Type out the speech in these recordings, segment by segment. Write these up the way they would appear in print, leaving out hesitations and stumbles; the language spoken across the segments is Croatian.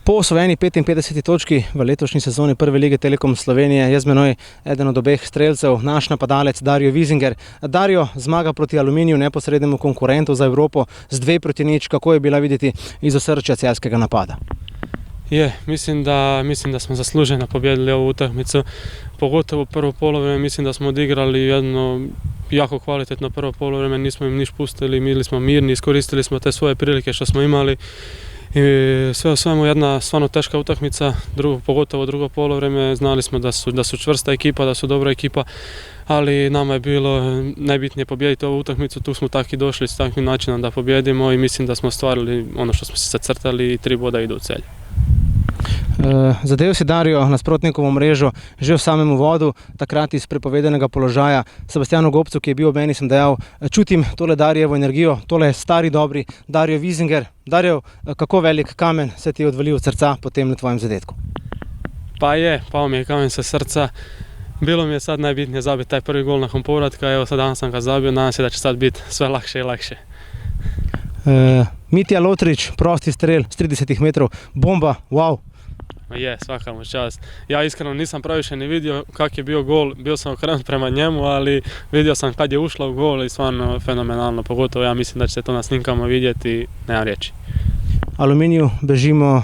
Po osvojeni 55. točki v letošnji sezoni Prve lige Telekom Slovenije je z menoj eden od obeh strelcev, naš napadalec Dario Vizinger. Dario, zmaga proti Aluminiju, neposrednemu konkurentu za Evropo, z 2-0. Kako je bila videti iz osrčja celjskega napada? Mislim da smo zasluženo pobijedili ovu utakmicu, pogotovo prvo polovreme. Mislim da smo odigrali jedno jako kvalitetno prvo polovreme, nismo im niš pustili, bili smo mirni, iskoristili smo te svoje prilike što smo imali. I sve u svemu jedna stvarno teška utakmica, pogotovo drugo polovreme. Znali smo da su čvrsta ekipa, da su dobra ekipa, ali nama je bilo najbitnije pobijediti ovu utakmicu. Tu smo tako i došli s takvim načinom da pobjedimo i mislim da smo ostvarili ono što smo se zacrtali i 3 boda idu u Celje. Zadel si Dario nasprotnikovo mrežo že v samem uvodu, takrat iz prepovedanega položaja. Sebastianu Gobcu, ki je bil ob meni, sem dejal, čutim tole Darjevo energijo, tole stari dobri Dario Vizinger. Dario, kako velik kamen se ti je odvalil od srca potem na tvojem zadetku? Pao mi je kamen sa srca. Bilo mi je sad najbitnije zabiti taj prvi gol nakon povratka, evo sad danas sam ga zabio, nadam se da će sad biti sve lakše i lakše. Mitja Lotrić, prosti strel s 30 metrov, bomba, wow! Svaka mu čast. Ja iskreno nisam previše ni vidio kak je bio gol, bio sam okrenut prema njemu, ali vidio sam kad je ušla u gol i stvarno fenomenalno, pogotovo ja mislim da ćete to na snimkama vidjeti, nemam riječi. Aluminiju bežimo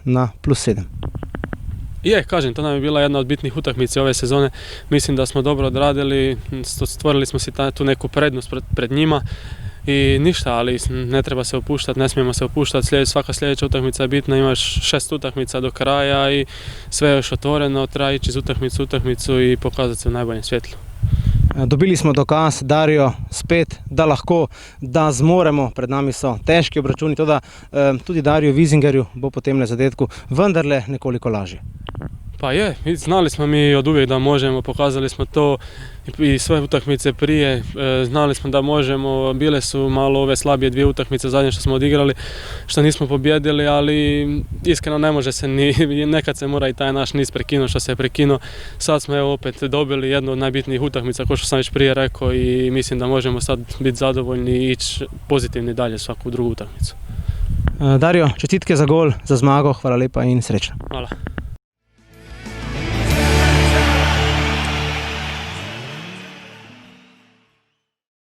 na +7. Kažem, to nam je bila jedna od bitnih utakmica ove sezone. Mislim da smo dobro odradili, stvorili smo si tu neku prednost pred njima. I ništa, ali ne treba se opuštati, ne smijemo se opuštati, svaka sljedeća utakmica je bitna, imaš 6 utakmica do kraja i sve je još otvoreno, treba ići iz utakmicu i pokazati se u najboljem svjetlu. Dobili smo dokaz, Dario, spet, da lahko, da zmoremo, pred nami so težki obračuni, tudi Dario Vizingerju bo po tem zadetku vendarle nekoliko lažje. Znali smo mi od uvijek da možemo, pokazali smo to i sve utakmice prije, znali smo da možemo, bile su malo ove slabije 2 utakmice zadnje što smo odigrali, što nismo pobjedili, ali iskreno ne može se nekad se mora i taj naš niz prekinuti što se je prekinuo. Sad smo opet dobili jednu od najbitnijih utakmica, kao što sam već prije rekao, i mislim da možemo sad biti zadovoljni i ići pozitivni dalje svaku drugu utakmicu. Dario, čestitke za gol, za zmago, hvala lepa in srečno. Hvala.